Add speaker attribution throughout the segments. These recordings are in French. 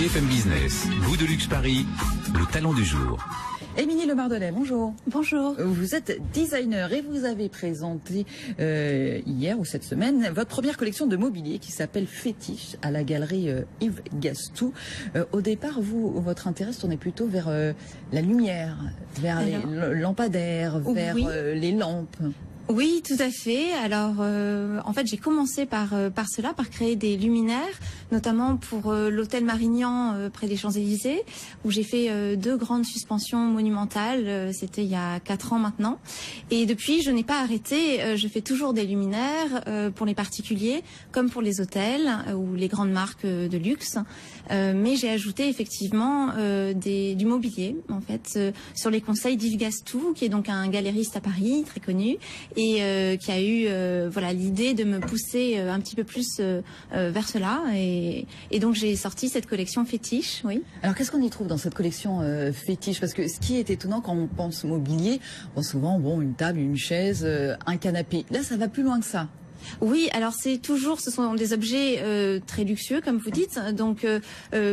Speaker 1: BFM Business, Vous de Luxe Paris, le talent du jour.
Speaker 2: Émilie Lemardelet, bonjour.
Speaker 3: Bonjour.
Speaker 2: Vous êtes designer et vous avez présenté hier ou cette semaine votre première collection de mobilier qui s'appelle Fétiche à la galerie Yves Gastou. Au départ, votre intérêt se tournait plutôt vers la lumière, vers les lampadaires, vers les lampes.
Speaker 3: Oui, tout à fait. Alors, en fait, j'ai commencé par cela, par créer des luminaires, notamment pour l'hôtel Marignan près des Champs-Élysées, où j'ai fait 2 grandes suspensions monumentales. C'était il y a 4 ans maintenant. Et depuis, je n'ai pas arrêté. Je fais toujours des luminaires pour les particuliers, comme pour les hôtels ou les grandes marques de luxe. Mais j'ai ajouté effectivement du mobilier, en fait, sur les conseils d'Yves Gastou, qui est donc un galériste à Paris, très connu, et qui a eu l'idée de me pousser un petit peu plus vers cela. Et donc j'ai sorti cette collection Fétiche, oui.
Speaker 2: Alors qu'est-ce qu'on y trouve dans cette collection Fétiche? Parce que ce qui est étonnant quand on pense mobilier, on souvent une table, une chaise, un canapé. Là, ça va plus loin que ça.
Speaker 3: Oui, alors ce sont des objets très luxueux, comme vous dites, donc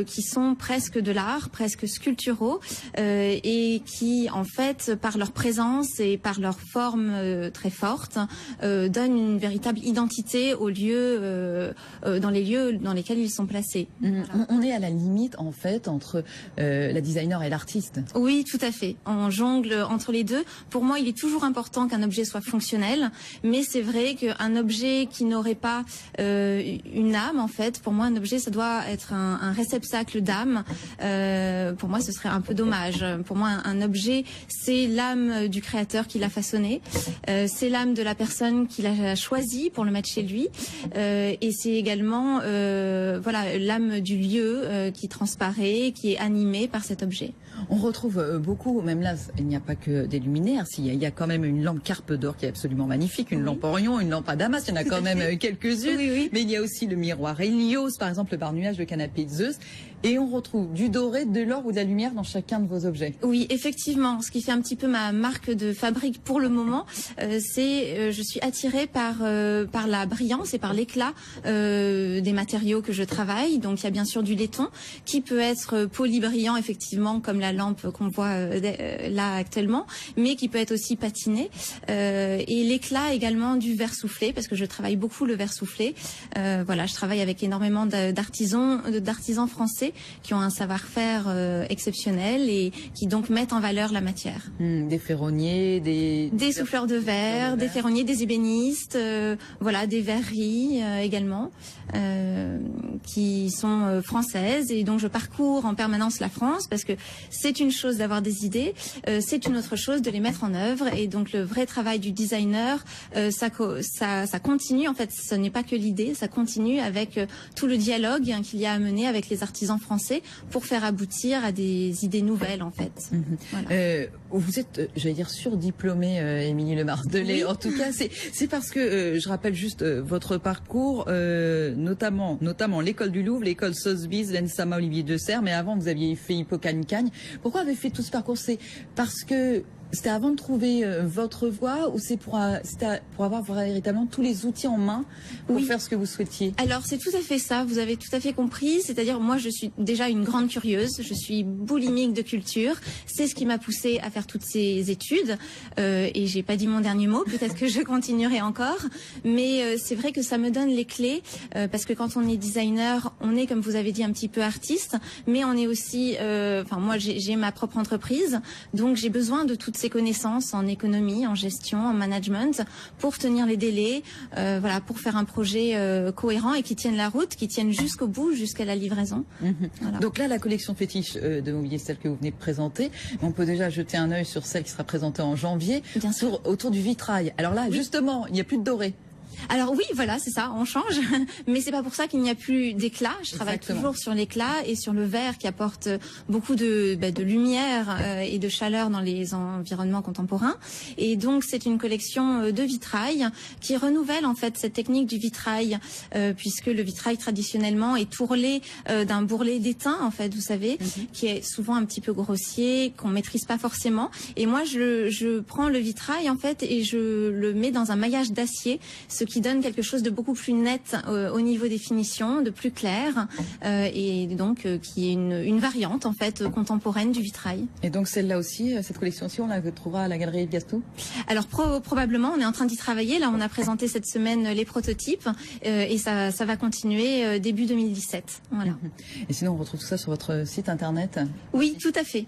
Speaker 3: qui sont presque de l'art, presque sculpturaux, et qui, en fait, par leur présence et par leur forme très forte, donnent une véritable identité aux lieux, dans les lieux dans lesquels ils sont placés.
Speaker 2: Voilà. On est à la limite, en fait, entre la designer et l'artiste.
Speaker 3: Oui, tout à fait. On jongle entre les deux. Pour moi, il est toujours important qu'un objet soit fonctionnel, mais c'est vrai qu'un objet qui n'aurait pas une âme, en fait, pour moi un objet ça doit être un réceptacle d'âme. Pour moi ce serait un peu dommage. Pour moi un objet c'est l'âme du créateur qui l'a façonné, c'est l'âme de la personne qui l'a choisi pour le mettre chez lui, et c'est également l'âme du lieu qui transparaît, qui est animée par cet objet.
Speaker 2: On retrouve beaucoup, même là, il n'y a pas que des luminaires, il y a quand même une lampe Carpe d'Or qui est absolument magnifique, une lampe Orion, une lampe à Damas, il y en a quand même quelques-unes, mais il y a aussi le miroir Hélios, par exemple le bar-nuage, le canapé de Zeus, et on retrouve du doré, de l'or ou de la lumière dans chacun de vos objets.
Speaker 3: Oui, effectivement, ce qui fait un petit peu ma marque de fabrique pour le moment, je suis attirée par la brillance et par l'éclat des matériaux que je travaille. Donc il y a bien sûr du laiton qui peut être polybrillant effectivement comme la lampe qu'on voit là actuellement, mais qui peut être aussi patiné, et l'éclat également du verre soufflé, parce que je travaille beaucoup le verre soufflé. Je travaille avec énormément d'artisans français qui ont un savoir-faire exceptionnel et qui donc mettent en valeur la matière.
Speaker 2: Des ferronniers, des
Speaker 3: souffleurs de verre, des ferronniers, des ébénistes, des verreries également, qui sont françaises, et donc je parcours en permanence la France, parce que c'est une chose d'avoir des idées, c'est une autre chose de les mettre en œuvre, et donc le vrai travail du designer, ça continue, en fait, ce n'est pas que l'idée, ça continue avec tout le dialogue qu'il y a à mener avec les artisans français pour faire aboutir à des idées nouvelles, en fait.
Speaker 2: Vous êtes, j'allais dire, surdiplômée, Émilie Lemardelet. Oui. En tout cas, c'est parce que, je rappelle juste votre parcours, notamment l'école du Louvre, l'école Sotheby's, l'ENSAMA Olivier de Serres, mais avant vous aviez fait Hippocagne-Cagne. Pourquoi avez-vous fait tout ce parcours? C'est parce que c'était avant de trouver votre voie, ou c'est pour avoir véritablement tous les outils en main pour faire ce que vous souhaitiez? Alors
Speaker 3: c'est tout à fait ça, vous avez tout à fait compris, c'est-à-dire moi je suis déjà une grande curieuse, je suis boulimique de culture, c'est ce qui m'a poussée à faire toutes ces études, et j'ai pas dit mon dernier mot, peut-être que je continuerai encore, mais c'est vrai que ça me donne les clés, parce que quand on est designer, on est, comme vous avez dit, un petit peu artiste, mais on est aussi, moi j'ai ma propre entreprise, donc j'ai besoin de toutes ces connaissances en économie, en gestion, en management, pour tenir les délais, pour faire un projet cohérent et qui tienne la route, qui tienne jusqu'au bout, jusqu'à la livraison. Voilà.
Speaker 2: Donc là, la collection Fétiche de mobilier, celle que vous venez de présenter, on peut déjà jeter un œil sur celle qui sera présentée en janvier, autour du vitrail. Alors là, justement, il n'y a plus de doré.
Speaker 3: Alors oui, voilà, c'est ça, on change, mais c'est pas pour ça qu'il n'y a plus d'éclat. Je travaille toujours sur l'éclat et sur le verre qui apporte beaucoup de lumière et de chaleur dans les environnements contemporains. Et donc c'est une collection de vitrail qui renouvelle en fait cette technique du vitrail, puisque le vitrail traditionnellement est tourlé d'un bourrelet d'étain, en fait, vous savez, qui est souvent un petit peu grossier, qu'on maîtrise pas forcément. Et moi je prends le vitrail en fait et je le mets dans un maillage d'acier, ce qui donne quelque chose de beaucoup plus net au niveau des finitions, de plus clair, et donc qui est une variante en fait contemporaine du vitrail.
Speaker 2: Et donc celle-là aussi, cette collection-ci, on la retrouvera à la galerie Piastou?
Speaker 3: Alors probablement, on est en train d'y travailler. Là, on a présenté cette semaine les prototypes et ça va continuer début 2017. Voilà.
Speaker 2: Et sinon, on retrouve tout ça sur votre site internet?
Speaker 3: Oui, tout à fait,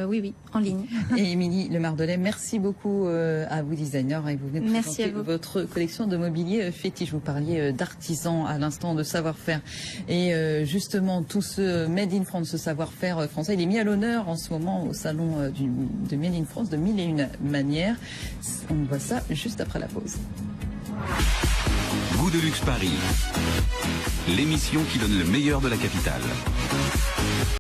Speaker 3: oui, en ligne.
Speaker 2: Et Émilie Lemardelet, merci beaucoup à vous, designer, et vous venez de présenter votre collection de mobilier fétiche. Vous parliez d'artisans à l'instant, de savoir-faire, et justement tout ce Made in France, ce savoir-faire français, il est mis à l'honneur en ce moment au salon de Made in France de 1001 manières. On voit ça juste après la pause.
Speaker 1: Goût de luxe Paris, l'émission qui donne le meilleur de la capitale.